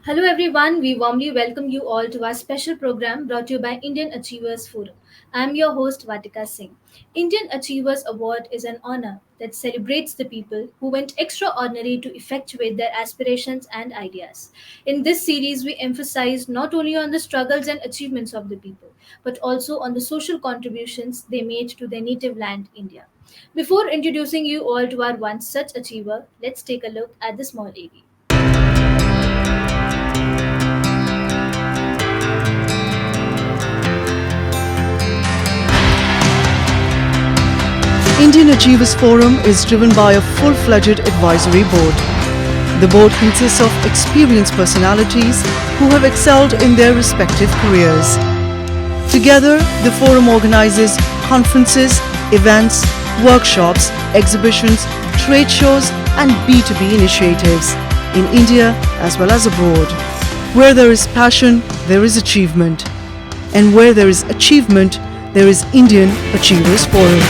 Hello, everyone. We warmly welcome you all to our special program brought to you by Indian Achievers Forum. I am your host, Vatika Singh. Indian Achievers Award is an honor that celebrates the people who went extraordinary to effectuate their aspirations and ideas. In this series, we emphasize not only on the struggles and achievements of the people, but also on the social contributions they made to their native land, India. Before introducing you all to our one such achiever, let's take a look at the small AV. Indian Achievers Forum is driven by a full-fledged advisory board. The board consists of experienced personalities who have excelled in their respective careers. Together, the forum organizes conferences, events, workshops, exhibitions, trade shows, and B2B initiatives in India as well as abroad. Where there is passion, there is achievement. And where there is achievement, there is Indian Achievers Forum.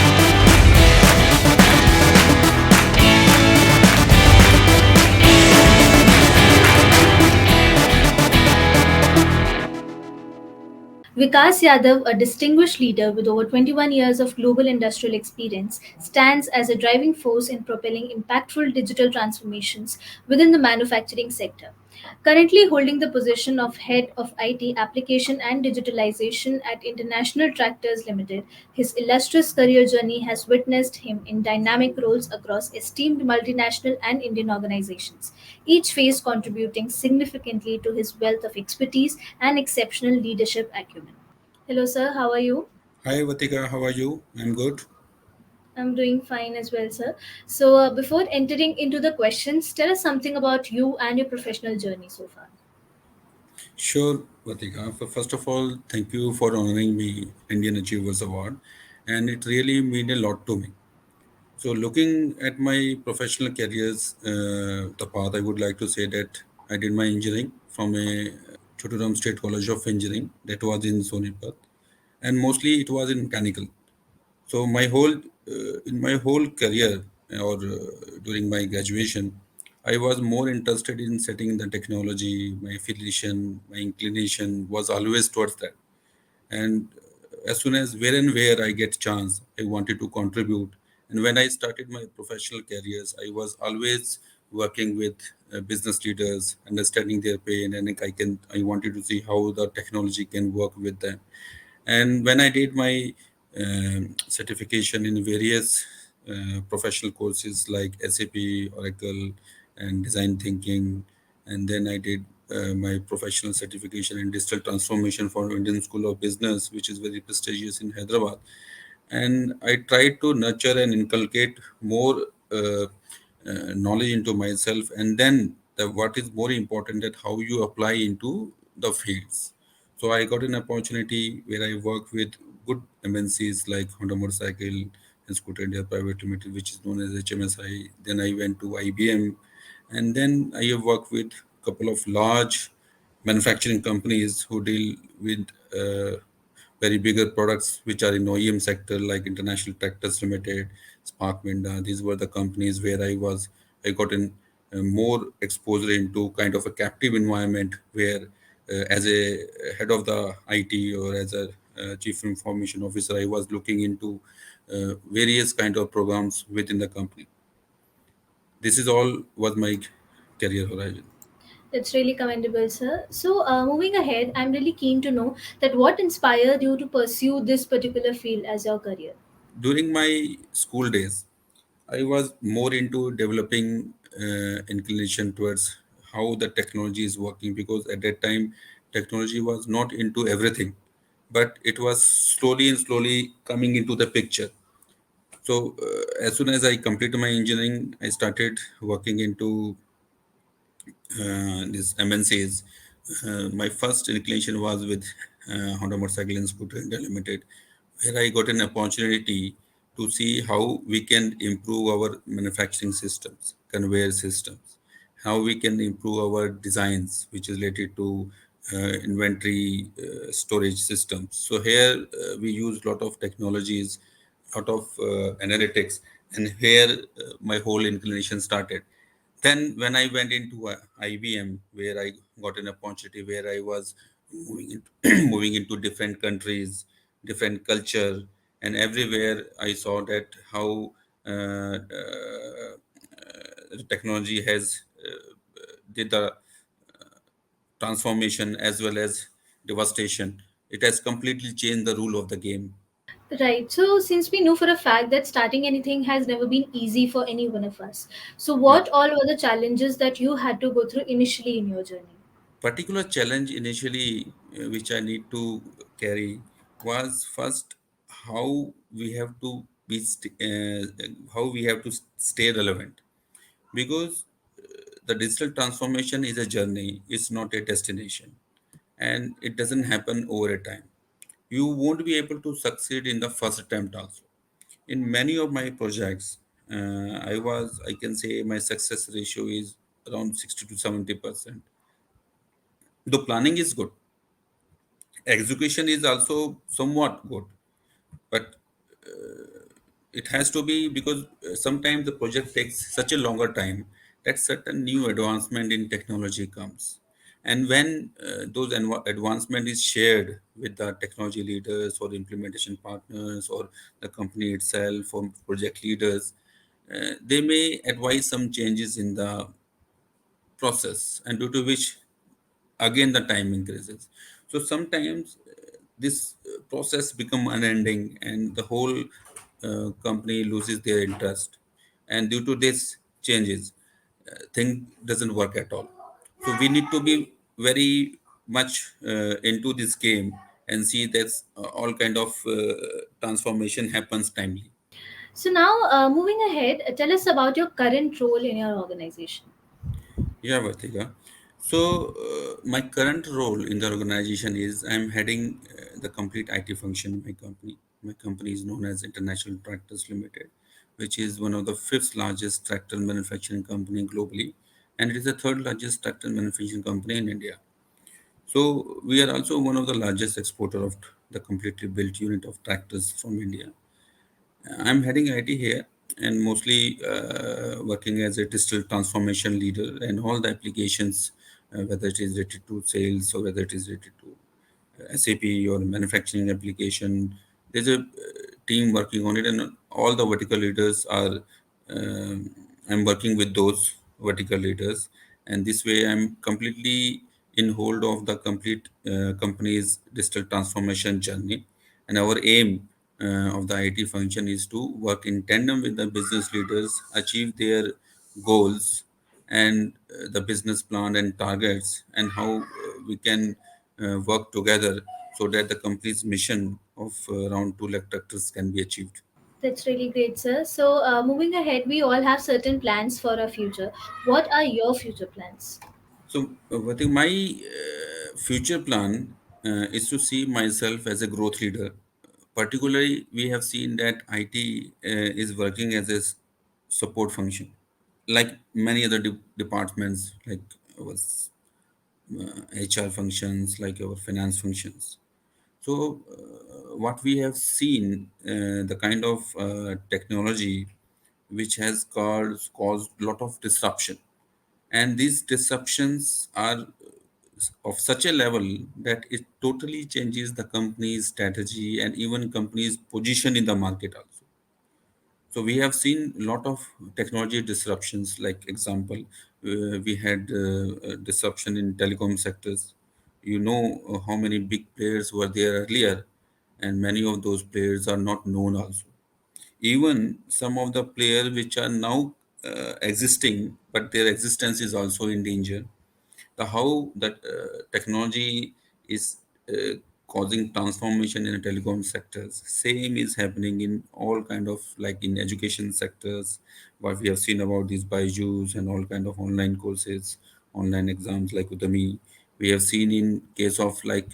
Vikas Yadav, a distinguished leader with over 21 years of global industrial experience, stands as a driving force in propelling impactful digital transformations within the manufacturing sector. Currently holding the position of Head of IT Application and Digitalization at International Tractors Limited, his illustrious career journey has witnessed him in dynamic roles across esteemed multinational and Indian organizations, each phase contributing significantly to his wealth of expertise and exceptional leadership acumen. Hello, sir. How are you? Hi Vatika, how are you? I'm good. I'm doing fine as well, sir. So, before entering into the questions, tell us something about you and your professional journey so far. Sure, Vatika. First of all, thank you for honoring me Indian Achievers Award, and it really meant a lot to me. So, looking at my professional careers, the path, I would like to say that I did my engineering from a Choturam State College of Engineering that was in Sonipat, and mostly it was in mechanical. So in my whole career or during my graduation, I was more interested in setting the technology. My affiliation, my inclination was always towards that. And as soon as where and where I get chance, I wanted to contribute. And when I started my professional careers, I was always working with business leaders, understanding their pain, and I wanted to see how the technology can work with them. And when I did my certification in various professional courses like SAP, Oracle, and design thinking, and then I did my professional certification in digital transformation for Indian School of Business, which is very prestigious in Hyderabad. And I tried to nurture and inculcate more knowledge into myself, and then what is more important that how you apply into the fields. So I got an opportunity where I work with good MNCs like Honda Motorcycle and Scooter India Private Limited, which is known as HMSI. Then I went to IBM, and then I have worked with a couple of large manufacturing companies who deal with very bigger products which are in OEM sector like International Tractors Limited, Spark Minda. These were the companies where I got in more exposure into kind of a captive environment where as a head of the IT or as a chief information officer, I was looking into various kind of programs within the company. This is all was my career horizon. That's really commendable, sir. So, moving ahead, I'm really keen to know that what inspired you to pursue this particular field as your career. During my school days, I was more into developing inclination towards how the technology is working because at that time technology was not into everything, but it was slowly and slowly coming into the picture. So as soon as I completed my engineering, I started working into these MNCs. My first inclination was with Honda Motorcycle and Scooter India Limited, where I got an opportunity to see how we can improve our manufacturing systems, conveyor systems, how we can improve our designs, which is related to inventory storage systems. So here we use a lot of technologies, lot of analytics, and here my whole inclination started. Then when I went into IBM, where I got an opportunity, where I was moving into, moving into different countries, different culture, and everywhere I saw that how technology has did the transformation as well as devastation. It has completely changed the rule of the game. Right. So, since we know for a fact that starting anything has never been easy for any one of us, so Yeah. what all were the challenges that you had to go through initially in your journey? Particular challenge initially which I need to carry was first how we have to how we have to stay relevant, because the digital transformation is a journey, it's not a destination, and it doesn't happen over a time. You won't be able to succeed in the first attempt also. In many of my projects, I can say my success ratio is around 60 to 70%. The planning is good, execution is also somewhat good, but it has to be, because sometimes the project takes such a longer time that certain new advancement in technology comes, and when those advancement is shared with the technology leaders or implementation partners or the company itself or project leaders, they may advise some changes in the process, and due to which again the time increases. So sometimes this process become unending, and the whole company loses their interest, and due to this changes, thing doesn't work at all. So we need to be very much into this game and see that all kind of transformation happens timely. So, now moving ahead, tell us about your current role in your organization. Yeah, Vartika. So, my current role in the organization is I'm heading the complete IT function in my company. My company is known as International Tractors Limited, which is one of the fifth largest tractor manufacturing company globally, and it is the third largest tractor manufacturing company in India. So, we are also one of the largest exporter of the completely built unit of tractors from India. I'm heading IT here and mostly working as a digital transformation leader, and all the applications, whether it is related to sales or whether it is related to SAP or manufacturing application. There's a team working on it, and all the vertical leaders are. I'm working with those vertical leaders, and this way I'm completely in hold of the complete company's digital transformation journey. And our aim of the IT function is to work in tandem with the business leaders, achieve their goals and the business plan and targets, and how we can work together so that the company's mission of around 2 lakh tractors can be achieved. That's really great, sir. So, moving ahead, we all have certain plans for our future. What are your future plans? So, I think my future plan is to see myself as a growth leader. Particularly, we have seen that IT is working as a support function, like many other departments, like our HR functions, like our finance functions. So, what we have seen, the kind of technology which has caused a lot of disruption, and these disruptions are of such a level that it totally changes the company's strategy and even company's position in the market also. So we have seen a lot of technology disruptions. Like example, we had disruption in telecom sectors. You know how many big players were there earlier, and many of those players are not known also. Even some of the players which are now existing, but their existence is also in danger. The how that technology is uh, causing transformation in the telecom sectors, same is happening in all kind of, like in education sectors, what we have seen about these Byju's and all kind of online courses, online exams like Udemy. We have seen in case of like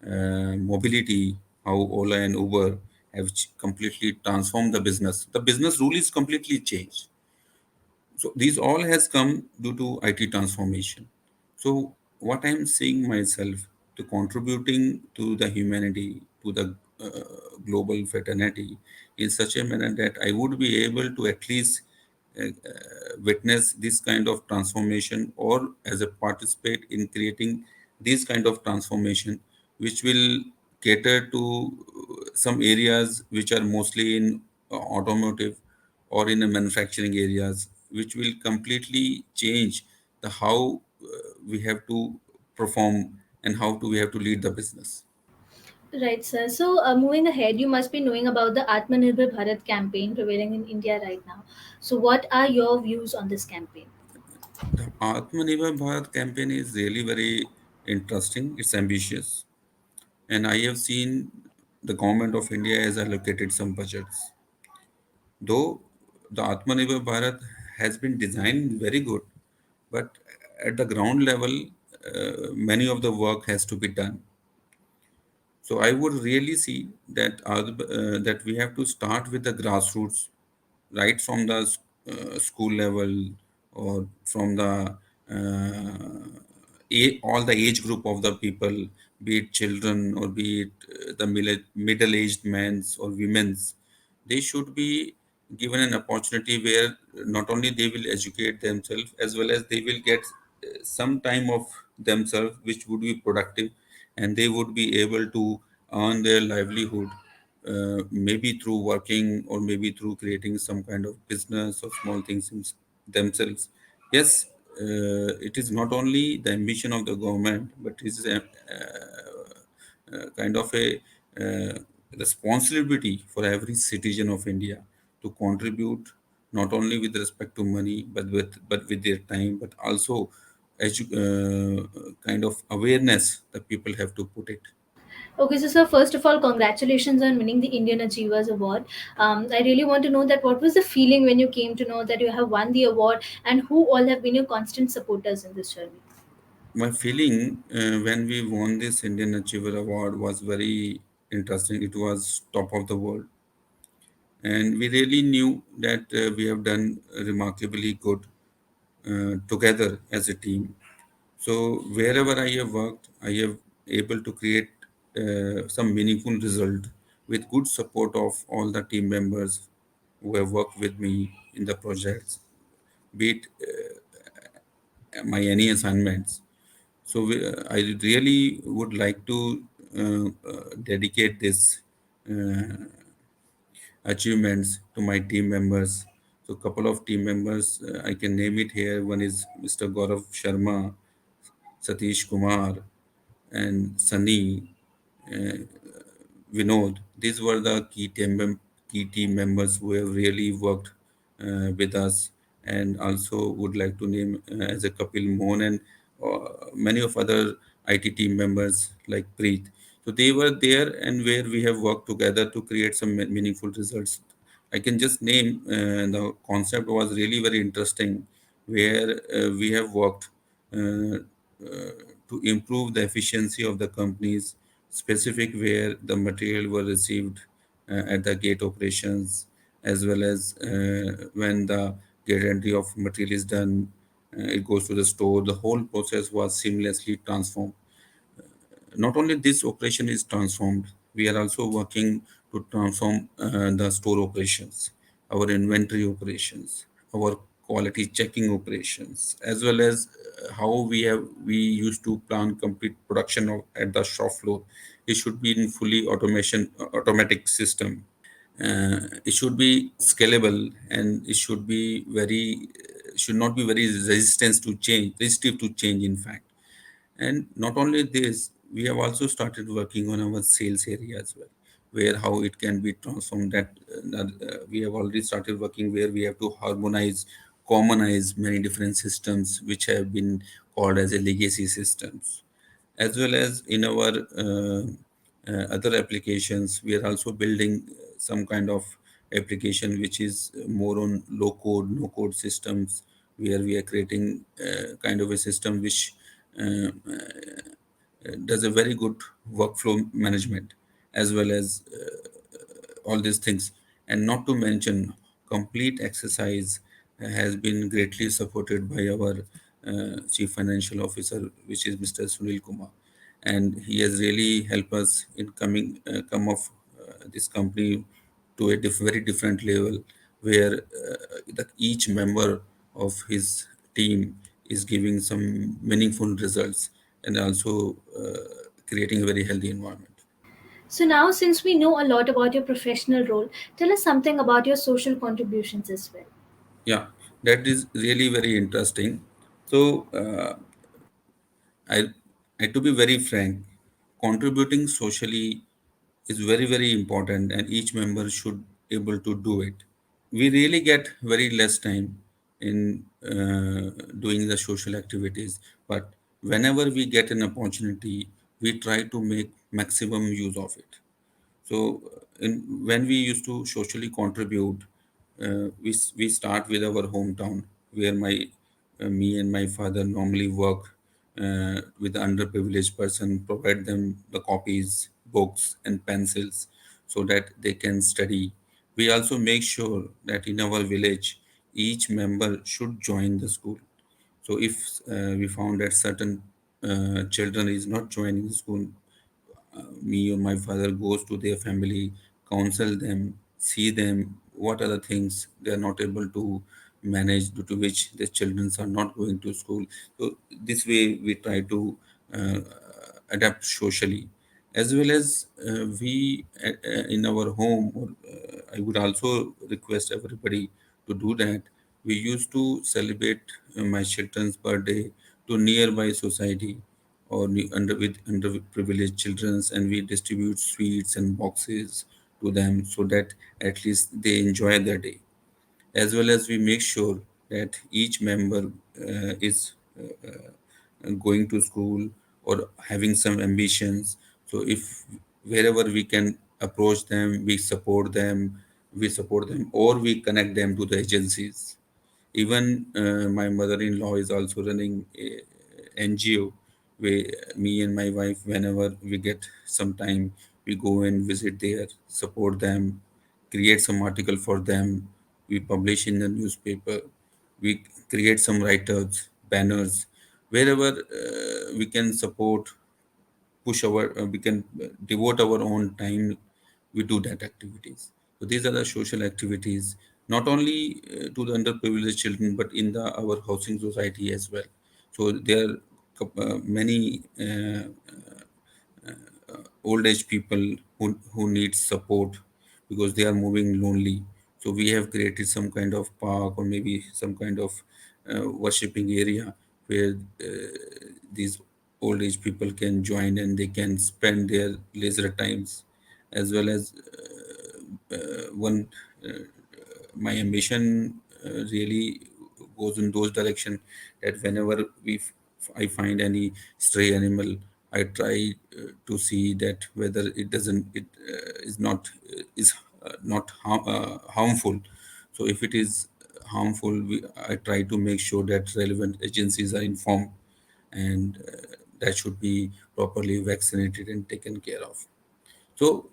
mobility, how Ola and Uber have completely transformed the business. The business rule is completely changed. So these all has come due to IT transformation. So what I'm seeing myself to contributing to the humanity, to the global fraternity in such a manner that I would be able to at least witness this kind of transformation, or as a participate in creating this kind of transformation, which will cater to some areas which are mostly in automotive or in the manufacturing areas, which will completely change the how we have to perform and how to we have to lead the business. Right, sir. So, moving ahead, you must be knowing about the Atmanirbhar Bharat campaign prevailing in India right now. So, what are your views on this campaign? The Atmanirbhar Bharat campaign is really very interesting. It's ambitious, and I have seen the government of India has allocated some budgets. Though the Atmanirbhar Bharat has been designed very good, but at the ground level, many of the work has to be done. So I would really see that that we have to start with the grassroots, right from the school level, or from the all the age group of the people, be it children or be it the middle-aged men's or women's. They should be given an opportunity where not only they will educate themselves, as well as they will get some time of themselves which would be productive, and they would be able to earn their livelihood, maybe through working or maybe through creating some kind of business or small things themselves. Yes, it is not only the ambition of the government, but it is a kind of a uh, responsibility for every citizen of India to contribute not only with respect to money, but with their time, but also kind of awareness that people have to put it. Okay, so sir, first of all, congratulations on winning the Indian Achievers Award. I really want to know that what was the feeling when you came to know that you have won the award, and who all have been your constant supporters in this journey? My feeling when we won this Indian Achiever Award was very interesting. It was top of the world, and we really knew that we have done remarkably good together as a team. So wherever I have worked, I have able to create some meaningful result with good support of all the team members who have worked with me in the projects, be it my any assignments. So I really would like to dedicate this uh, achievements to my team members. So, a couple of team members I can name it here. One is Mr. Gaurav Sharma, Satish Kumar, and Sunny, Vinod. These were the key team members who have really worked with us, and also would like to name as a Kapil Mohan and many of other IT team members like Preet. So they were there, and where we have worked together to create some meaningful results. I can just name the concept was really very interesting, where we have worked to improve the efficiency of the companies, specific where the material were received at the gate operations, as well as when the gate entry of material is done, it goes to the store. The whole process was seamlessly transformed. Not only this operation is transformed, we are also working to transform the store operations, our inventory operations, our quality checking operations, as well as how we used to plan complete production at the shop floor. It should be in fully automatic system. It should be scalable, and it should be very should not be very resistive to change, in fact. And not only this, we have also started working on our sales area as well, where how it can be transformed. We have already started working where we have to commonize many different systems which have been called as a legacy systems, as well as in our other applications. We are also building some kind of application which is more on low code, no code systems, where we are creating kind of a system which uh, does a very good workflow management, as well as all these things. And not to mention, complete exercise has been greatly supported by our chief financial officer, which is Mr. Sunil Kumar, and he has really helped us in come of this company to a very different level, where each member of his team is giving some meaningful results and also creating a very healthy environment. So, now since we know a lot about your professional role, tell us something about your social contributions as well. Yeah, that is really very interesting. So, I, to be very frank, contributing socially is very, very important, and each member should able to do it. We really get very less time in doing the social activities, but whenever we get an opportunity, we try to make maximum use of it. So, when we used to socially contribute, we start with our hometown, where me and my father normally work with the underprivileged person, provide them the copies, books, and pencils, so that they can study. We also make sure that in our village, each member should join the school. So, if we found that certain children is not joining the school, me or my father goes to their family, counsel them, see them, what are the things they are not able to manage, due to which their children are not going to school. So this way we try to uh, adapt socially, as well as we in our home. Or, I would also request everybody to do that. We used to celebrate my children's birthday to nearby society or with underprivileged children, and we distribute sweets and boxes to them, so that at least they enjoy their day. As well as we make sure that each member is going to school or having some ambitions. So if wherever we can approach them, we support them, or we connect them to the agencies. Even my mother-in-law is also running a NGO, where me and my wife, whenever we get some time, we go and visit there, support them, create some article for them. We publish in the newspaper. We create some writers, banners, wherever we can support, push our, we can devote our own time. We do that activities. So these are the social activities, not only to the underprivileged children, but in the our housing society as well. So there are many old age people who need support because they are moving lonely. So we have created some kind of park or maybe some kind of worshipping area where these old age people can join and they can spend their leisure times. As well as one my ambition really goes in those direction, that whenever I find any stray animal, I try to see that whether it is not harmful. So if it is harmful, I try to make sure that relevant agencies are informed, and that should be properly vaccinated and taken care of. So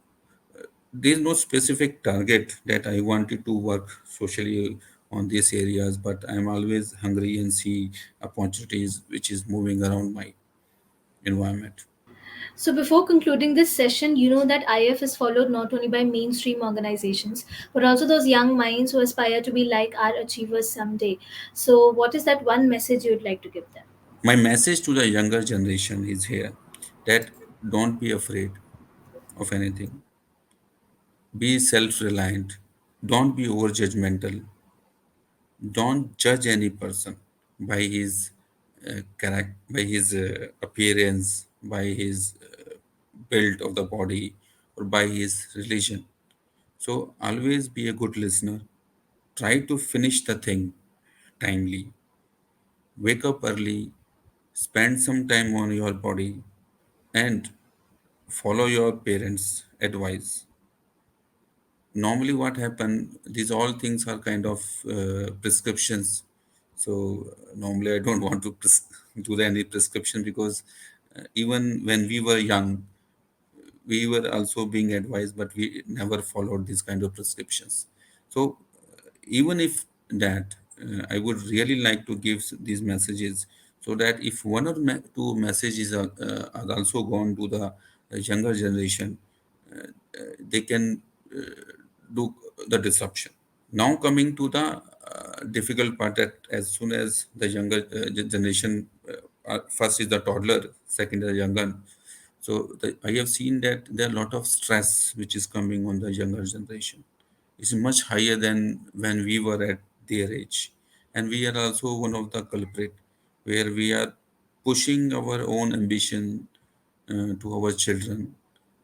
there is no specific target that I wanted to work socially on these areas, but I'm always hungry and see opportunities which is moving around my environment. So, before concluding this session, you know that IF is followed not only by mainstream organizations, but also those young minds who aspire to be like our achievers someday. So, what is that one message you'd like to give them? My message to the younger generation is here, that don't be afraid of anything. Be self-reliant. Don't be over-judgmental. Don't judge any person by his character, by his appearance, by his build of the body, or by his religion. So always be a good listener. Try to finish the thing timely. Wake up early. Spend some time on your body and follow your parents' advice. Normally what happen, these all things are kind of prescriptions. So normally I don't want to do any prescription, because even when we were young, we were also being advised, but we never followed these kind of prescriptions. So even if that, I would really like to give these messages, so that if one or two messages are also gone to the younger generation, they can do the disruption. Now coming to the difficult part, that as soon as the younger generation, first is the toddler, second is the younger. So I have seen that there are a lot of stress which is coming on the younger generation. It's much higher than when we were at their age, and we are also one of the culprit, where we are pushing our own ambition to our children,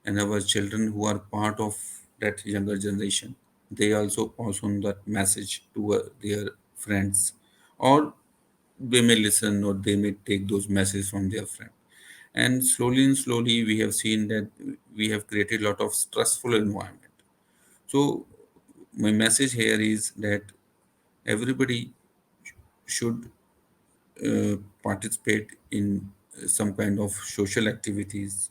and our children who are part of that younger generation, they also pass on that message to their friends, or they may listen, or they may take those messages from their friend. And slowly we have seen that we have created a lot of stressful environment. So my message here is that everybody should participate in some kind of social activities,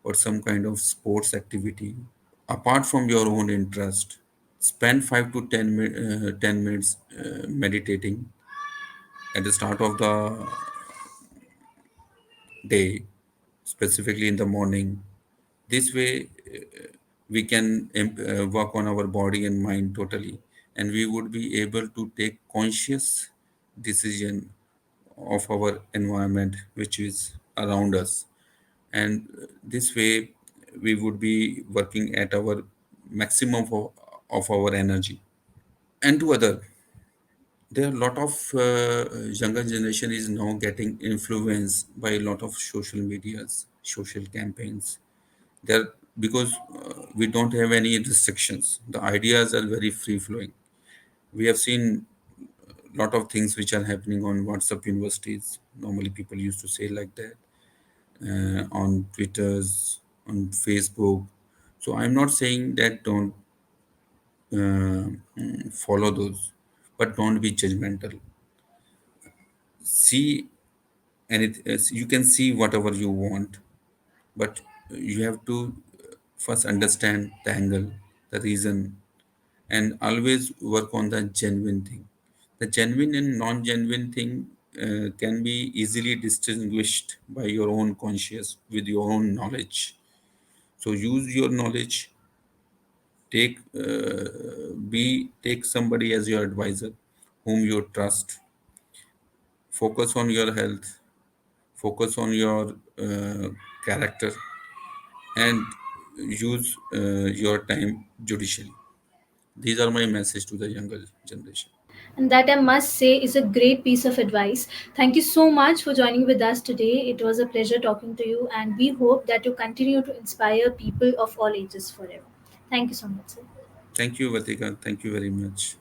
or some kind of sports activity apart from your own interest. Spend 5 to 10 minutes meditating at the start of the day, specifically in the morning. This way, we can work on our body and mind totally, and we would be able to take conscious decision of our environment which is around us. And this way, we would be working at our maximum of our energy. And to other, there are a lot of younger generation is now getting influenced by a lot of social medias, social campaigns. There, because we don't have any restrictions, the ideas are very free flowing. We have seen a lot of things which are happening on WhatsApp universities. Normally, people used to say like that, on Twitters, on Facebook. So I'm not saying that don't follow those, but don't be judgmental. See, and you can see whatever you want, but you have to first understand the angle, the reason, and always work on the genuine thing. The genuine and non-genuine thing can be easily distinguished by your own conscious, with your own knowledge. So use your knowledge. Take somebody as your advisor, whom you trust. Focus on your health. Focus on your character, and use your time judicially. These are my message to the younger generation. And that, I must say, is a great piece of advice. Thank you so much for joining with us today. It was a pleasure talking to you, and we hope that you continue to inspire people of all ages forever. Thank you so much, sir. Thank you, Vatika. Thank you very much.